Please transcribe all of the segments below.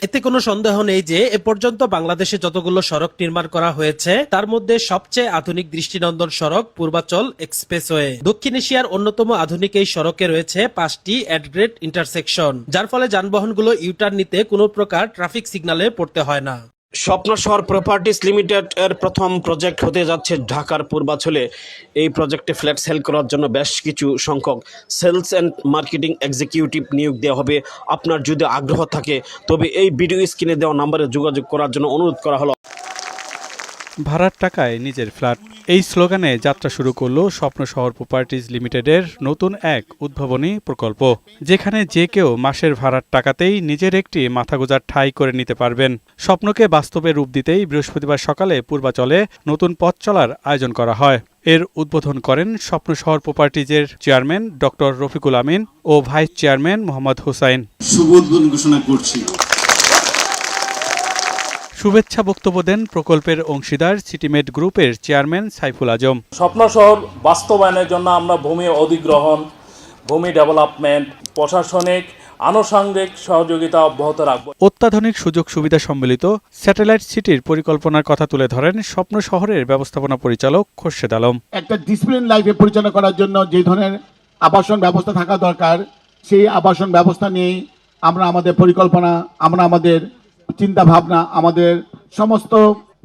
এতে কোনো সন্দেহ নেই যে এ পর্যন্ত বাংলাদেশে যতগুলো সড়ক নির্মাণ করা হয়েছে তার মধ্যে সবচেয়ে আধুনিক দৃষ্টিনন্দন সড়ক পূর্বাচল এক্সপ্রেসওয়ে। দক্ষিণ এশিয়ার অন্যতম আধুনিক এই সড়কে রয়েছে 5টি অ্যাডগ্রেড ইন্টারসেকশন, যার ফলে যানবাহনগুলো ইউটার্ন নিতে কোনো প্রকার ট্রাফিক সিগন্যালে পড়তে হয় না। স্বপ্ন শহর প্রপার্টিজ লিমিটেড এর প্রথম প্রজেক্ট হতে যাচ্ছে ঢাকার পূর্বাচলে। এই প্রজেক্টে ফ্ল্যাট সেল করার জন্য বেশ কিছু সংখ্যক সেলস অ্যান্ড মার্কেটিং এক্সিকিউটিভ নিয়োগ দেওয়া হবে। আপনার যদি আগ্রহ থাকে তবে এই ভিডিও স্ক্রিনে দেওয়া নম্বরে যোগাযোগ করার জন্য অনুরোধ করা হলো। ভাড়ার টাকায় নিজের ফ্ল্যাট, এই স্লোগানে যাত্রা শুরু করলো স্বপ্ন শহর প্রপার্টিজ লিমিটেডের নতুন এক উদ্ভাবনী প্রকল্প, যেখানে যে কেউ মাসের ভাড়ার টাকাতেই নিজের একটি মাথাগোজার ঠাঁই করে নিতে পারবেন। স্বপ্নকে বাস্তবে রূপ দিতেই বৃহস্পতিবার সকালে পূর্বাচলে নতুন পথ চলার আয়োজন করা হয়। এর উদ্বোধন করেন স্বপ্ন শহর প্রপার্টিজের চেয়ারম্যান ডক্টর রফিকুল আমিন ও ভাইস চেয়ারম্যান মোহাম্মদ হুসাইন। শুভ উদ্বোধন ঘোষণা করছি। শুভেচ্ছা বক্তব্য দেন প্রকল্পের অংশীদার সিটিমেট গ্রুপের চেয়ারম্যান সাইফুল আজম। স্বপ্ন শহর বাস্তবায়নের জন্য আমরা ভূমি অধিগ্রহণ, ভূমি ডেভেলপমেন্ট, প্রশাসনিক আনুষঙ্গিক সহযোগিতা অব্যাহত রাখব। অত্যাধুনিক সুযোগ সুবিধা সম্মিলিত স্যাটেলাইট সিটির পরিকল্পনার কথা তুলে ধরেন স্বপ্ন শহরের ব্যবস্থাপনা পরিচালক খোরশেদ আলম। একটা ডিসিপ্লিন লাইফে পরিচালনা করার জন্য যে ধরনের আবাসন ব্যবস্থা থাকা দরকার, সেই আবাসন ব্যবস্থা নিয়েই আমরা আমাদের পরিকল্পনা, আমরা আমাদের চিন্তা ভাবনা, আমাদের সমস্ত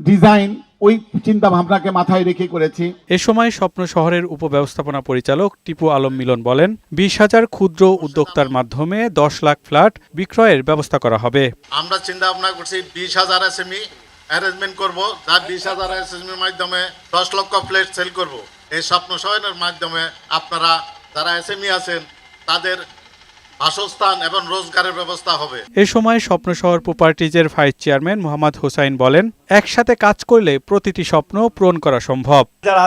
ডিজাইন ওই চিন্তা ভাবনাকে মাথায় রেখে করেছি। এ সময় স্বপ্ন শহরের উপব্যবস্থাপনা পরিচালক টিপু আলম মিলন বলেন, 20,000 ক্ষুদ্র উদ্যোক্তার মাধ্যমে 10 লাখ ফ্ল্যাট বিক্রয়ের ব্যবস্থা করা হবে। আমরা চিন্তা ভাবনা করছি 20,000 এসএমই অ্যারেঞ্জমেন্ট করব, যার 20,000 এসএমইর মাধ্যমে 10 লক্ষ ফ্ল্যাট সেল করব। এই স্বপ্ন শহরের মাধ্যমে আপনারা যারা এসএমই আছেন তাদের বাসস্থান এবং রোজগারের ব্যবস্থা হবে। এ সময় স্বপ্ন শহর প্রপার্টিজের ভাইস চেয়ারম্যান মোহাম্মদ হুসাইন বলেন, একসাথে কাজ করলে প্রতিটি স্বপ্ন পূরণ করা সম্ভব। যারা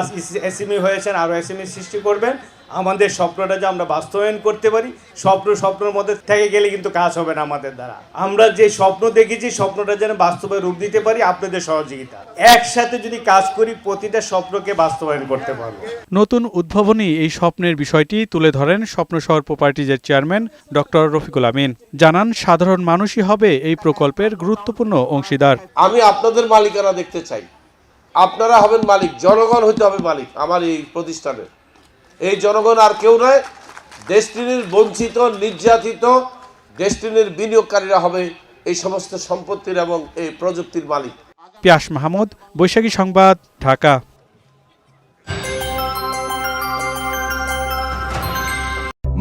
এসএমই হয়েছেন আরো এসএমই সৃষ্টি করবেন, আমাদের স্বপ্নটা যে আমরা বাস্তবায়ন করতে পারি। স্বপ্নের মধ্যে থেকে গেলে কিন্তু কাজ হবে না আমাদের দ্বারা। আমরা যে স্বপ্ন দেখেছি স্বপ্নটা যেন বাস্তবে রূপ দিতে পারি আপনাদের সহযোগিতা। একসাথে যদি কাজ করি প্রতিটা স্বপ্নকে বাস্তবায়ন করতে পারবো। নতুন উদ্ভাবনী এই স্বপ্নের বিষয়টি তুলে ধরেন স্বপ্ন শহর প্রপার্টিজের চেয়ারম্যান ডক্টর রফিকুল আমিন। জানান, সাধারণ মানুষই হবে এই প্রকল্পের গুরুত্বপূর্ণ অংশীদার। আমি আপনাদের মালিকানা দেখতে চাই, আপনারা হবেন মালিক, জনগণ হইতে হবে মালিক আমার এই প্রতিষ্ঠানের। এই জনগণ আর কেউ নয়, ডেস্টিনির বঞ্চিত নির্যাতিত ডেস্টিনির বিনিয়োগকারীরা হবে এই সমস্ত সম্পত্তির এবং এই প্রযুক্তির মালিক। পিয়াস মাহমুদ, বৈশাখী সংবাদ, ঢাকা।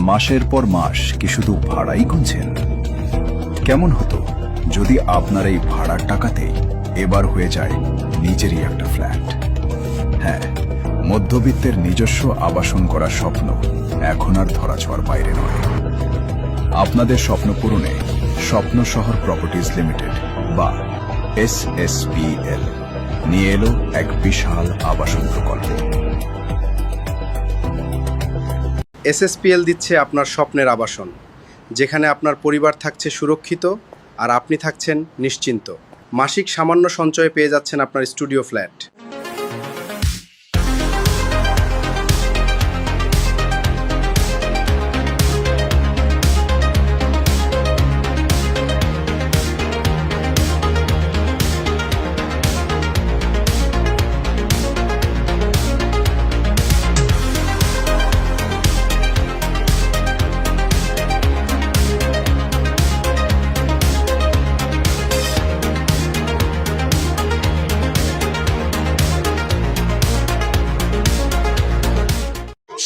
মাসের পর মাস কি শুধু ভাড়াই গুনছেন? কেমন হতো যদি আপনার এই ভাড়ার টাকাতেই এবার হয়ে যায় নিজেরই একটা ফ্ল্যাট? হ্যাঁ, মধ্যবিত্তের নিজস্ব আবাসন করার স্বপ্ন এখন আর ধরাছোঁয়ার বাইরে নয়। আপনাদের স্বপ্ন পূরণে স্বপ্ন শহর প্রপার্টিজ লিমিটেড বা SSPL নিয়ে এলো এক বিশাল আবাসন প্রকল্প। SSPL দিচ্ছে আপনার স্বপ্নের আবাসন, যেখানে আপনার পরিবার থাকছে সুরক্ষিত আর আপনি থাকছেন নিশ্চিন্ত। মাসিক সামান্য সঞ্চয়ে পেয়ে যাচ্ছেন আপনার স্টুডিও ফ্ল্যাট।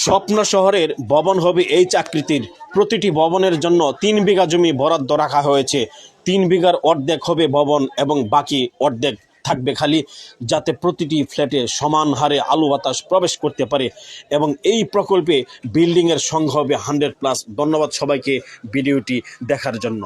স্বপ্ন শহরের ভবন হবে এই আকৃতির। প্রতিটি ভবনের জন্য 3 বিঘা জমি বরাদ্দ রাখা হয়েছে। 3 বিঘার অর্ধেক হবে ভবন এবং বাকি অর্ধেক থাকবে খালি, যাতে প্রতিটি ফ্ল্যাটে সমান হারে আলো বাতাস প্রবেশ করতে পারে। এবং এই প্রকল্পে বিল্ডিংয়ের সংখ্যা হবে 100+। ধন্যবাদ সবাইকে ভিডিওটি দেখার জন্য।